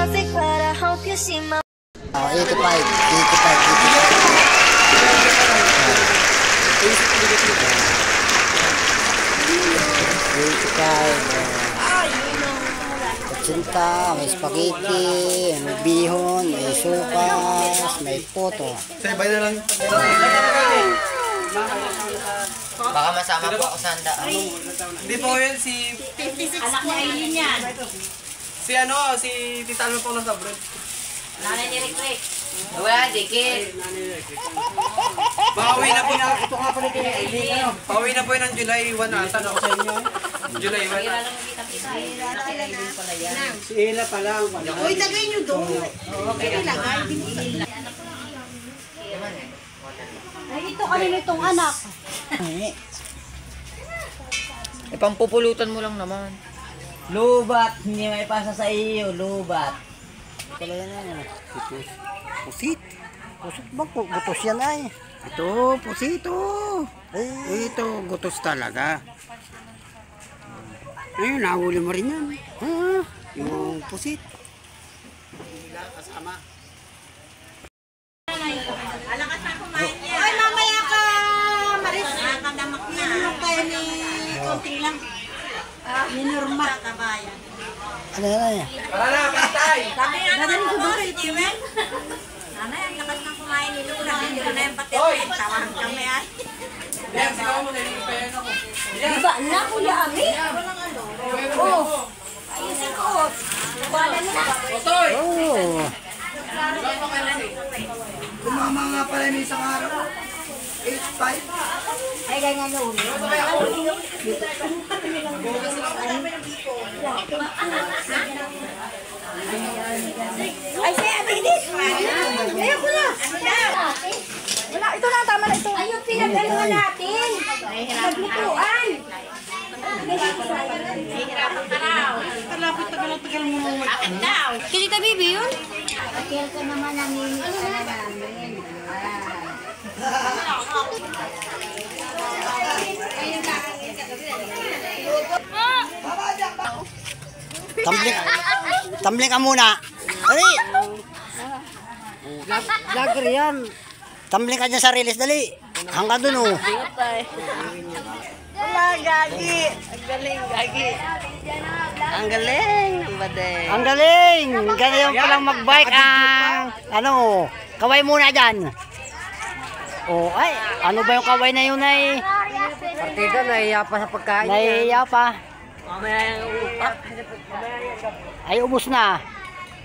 perfect, but I hope you see my. Oh, 85. May spaghetti, may bihon, may sopas, may poto. Sabay na lang. Baka masama po ako sa handa. Hindi po yun, si... 56 anak ni Aileen yan. Si Tita Alma po nasa abroad. Nanay ni Rick. Wala, dikit. Pauwi na po na, ito nga pala kay Aileen. Pauwi na po yun ng July 1 ata ako sa inyo. July 1. Kira lang nakita-kita. Si Ella pa lang. Uy, tagay nyo doon. Okay, ilagay. Ay, ito kanina itong anak. Pampupulutan mo lang naman. Lubat, hindi may pasa sa iyo, lubat. Pala yan ay. Pusit. Pusit ba? Gutos yan ay. Ito, pusito. Ito, gutos talaga. Ayun, nahuli mo rin yan. Yung pusit. Kasama. Alakas na kumain niya. Ay, mamaya ka, Maris. Nakadamak niya. Ano kayo ni konting lang? Ni Norma. Ano yan ay? Para na, patay! Sabi nga naman ko, Steven. Nanay, ang lakas na kumain ni Luna. Hindi ko na yung pati. Tawahan kami ay. Yan, sigaw mo na yung payan ako. Diba, anak ko na kami? Oh. Ayusin ko. Wala na. Otoy! Oh. Tumama nga pala yung isang araw. 8-5. Ay, ganyan yun. Ay, say, abigit! Ayaw ko na! Wala, ito na, tama na ito. Ay, yung pinagaluhan natin. Naglutuan. Hihirapan ka raw. Tagal mo. Bakit daw? Kasi ta, baby, yun? Akil ka naman ang minit ka na namin. Tumbling ka muna. Dali. Vlogger yan. Tumbling ka dyan sa release, dali. Hanggang dun, oh. Wala, gagi. Ang galing, gagi. Ang galing. Ang galing. Ganyan palang mag-bike ang... Ano, kaway muna dyan. Oh, ay, ano ba yung kaway na yun ay? Partida, nahiya pa sa pagkain. Nahiya pa. Ay, ubos na.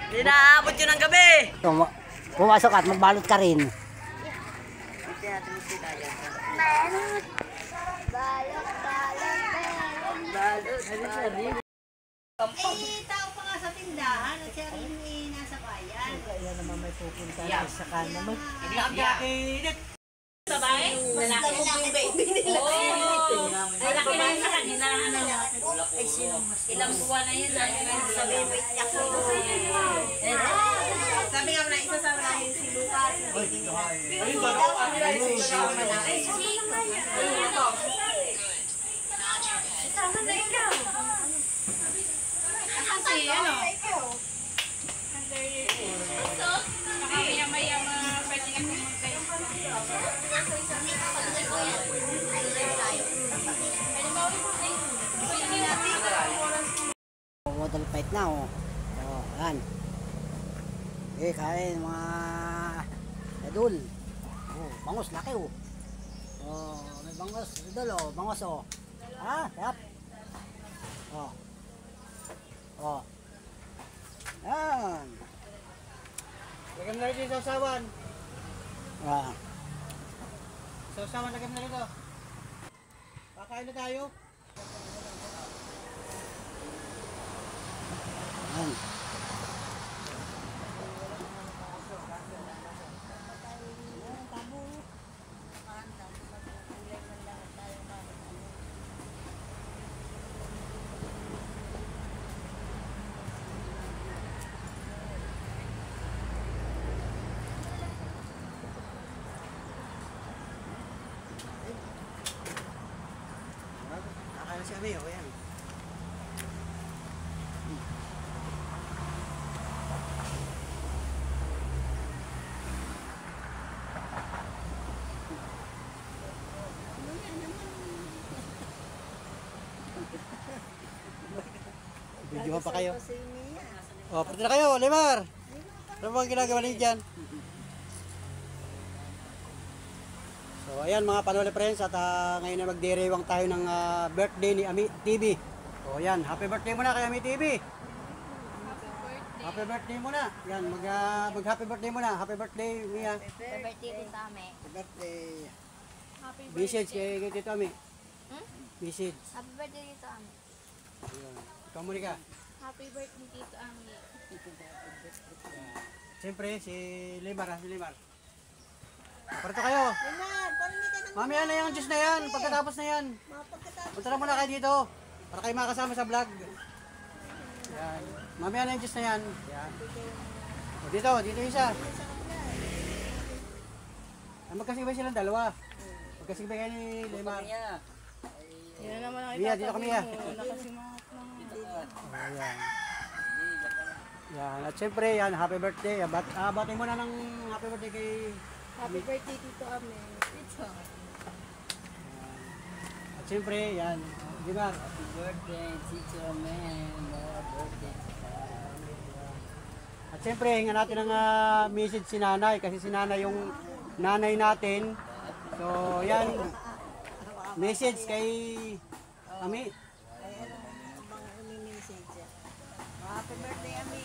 Hindi naaabot yun ng gabi. Pumasok at magbalot ka rin. Eh, tao pa nga sa tindahan at siya rin nasa bayan. Kaya naman may pupunta sa kanan. Sabay? Malaki na yung baby nila. Malaki na yun sa kanila. Ilang buwan na yun. Sa baby niya ko. Sabi nga na isa sa mga si Lucas. Sama na ikaw. Kasi ano? Water fight na, oh. Oh, yan. Eh, kain mga idol. Oh, bangos, laki, oh. Oh, may bangos, idol, oh. Bangos, oh. Ah, tap. Oh. Oh. Yan. Lagyan na rin yung sausawan. Ah. Sausawan, lagyan na rin ito. Kakain na tayo. Yan. Kakain na si Ameo, yan. Videohan pa kayo. O, pwede na kayo, Limar. Ano ba ang ginagawa niyo dyan? So, ayan mga Panole Friends, at ngayon na magdiriwang tayo ng birthday ni Ami TV. So, ayan, happy birthday muna kay Ami TV. Happy birthday muna. Yan, mag-happy birthday muna. Happy birthday, Mia. Happy birthday din sa amin. Happy birthday. Message kay Tito Ami. Message. Happy birthday din sa amin. Ayan. Ikaw muli ka. Happy birthday dito amin. Siyempre, si Limar. Parito kayo. Mamaya na yung juice na yan. Pagkatapos na yan. Punta na muna kayo dito. Para kayo makasama sa vlog. Yan. Mamaya na yung juice na yan. Yan. O, dito isa. Magkasibay silang dalawa. Magkasibay kayo ni Limar. Yan naman ang Mia, dito kami. nakasimangot lang. Ayan. Yan. At syempre, yan, happy birthday. Batin mo na ng happy birthday kay... Happy birthday Tito Ame. At syempre, yan. Di ba? Happy birthday, Teacher Man. Birthday. At syempre, hinga natin ng message si nanay. Kasi si nanay yung nanay natin. So, yan. Message kay Ami. Happy birthday, Ami.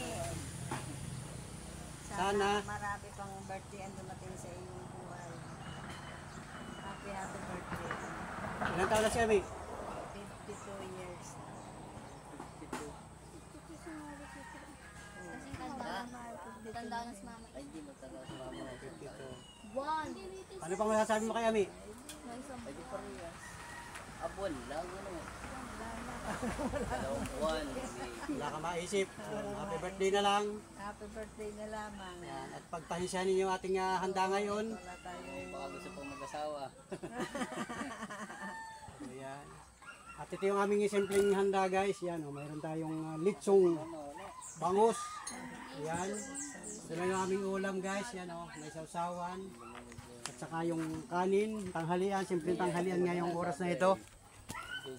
Sana. Marami pang birthday ang dumating sa iyong buhay. Happy birthday. Ilang taon na si Ami? 52 years. Kasing tanda na si mama. Ay, di ba talaga sa mama? Ano pang masasabi mo kay Ami? Ay, di parehas. Abon lang, ano. Dalawang buwan. Wala ka maisip. So, happy birthday na lang. Happy birthday na lamang. Yan. At pagpahensyahan ninyo yung ating handa ngayon. Wala tayo. Baka gusto pang mag-asawa. Ayan. At ito yung aming simpleng handa guys. Yan, mayroon tayong litsong bangus. Yan. Ito na yung aming ulam guys. Yan, may sausawan. At saka yung kanin, tanghalian. Simpleng tanghalian ngayong oras na ito.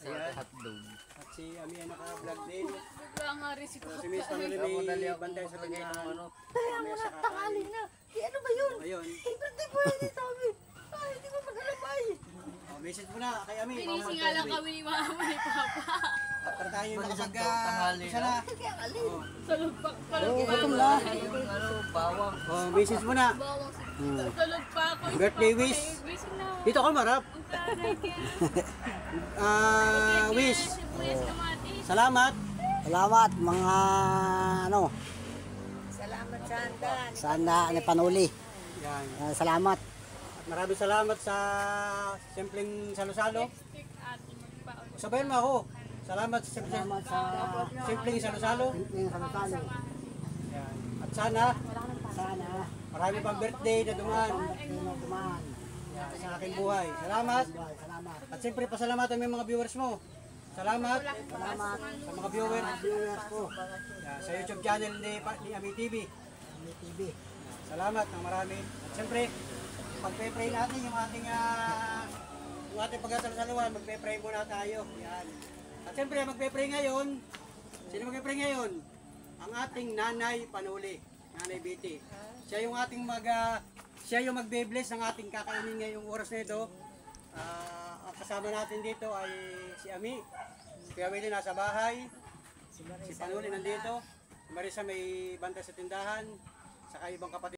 Sa hotdog. At si Ami ay naka-vlog din. Bigla nga rin si So, si Miss Panuli may bantay sa tindahan. Kaya mo na, tangali na. Ano ba yun? Ayun. Birthday po yan ito, Ami. Ay, hindi mo magalabay. Message mo na kay Ami. Pinising nga lang kami ni mama ni papa. Para tayo makapag tanghali isa na. Salugpak pa lang. Gutom na. Yung ano, bawang. Message mo na. Bawang si Salug pa ako. Birthday wish. Wish na. Dito ka marap. Ang kanay ka. Wish. Sibuyas kamatis. Salamat. Salamat mga Salamat sa handa. Sanda ni Panuli. Yan. Salamat. At maraming salamat sa simpleng salo-salo. Stick ate magpaon. Sabayan mo ako. Salamat sa simpleng salo-salo. Yan. At sana marami pang birthday na dumaan. Yan, sa aking buhay. Salamat. At siyempre pasalamatan mo yung mga viewers mo. Salamat sa mga viewers ko. Yan, sa YouTube channel ni Ami TV. Salamat ng marami. At siyempre, magpe-pray natin yung ating pagkasalasaluhan. Magpe-pray muna tayo. Yan. At siyempre, magpe-pray ngayon. Sino magpe-pray ngayon? Ang ating Nanay Panuli. Nanay Betty. Siya yung magbe-bless ng ating kakainin ngayong oras na ito. Ang kasama natin dito ay si Ami. Si Willie nasa bahay. Si Panuli nandito. Si Marisa may bantay sa tindahan. Saka ibang kapatid.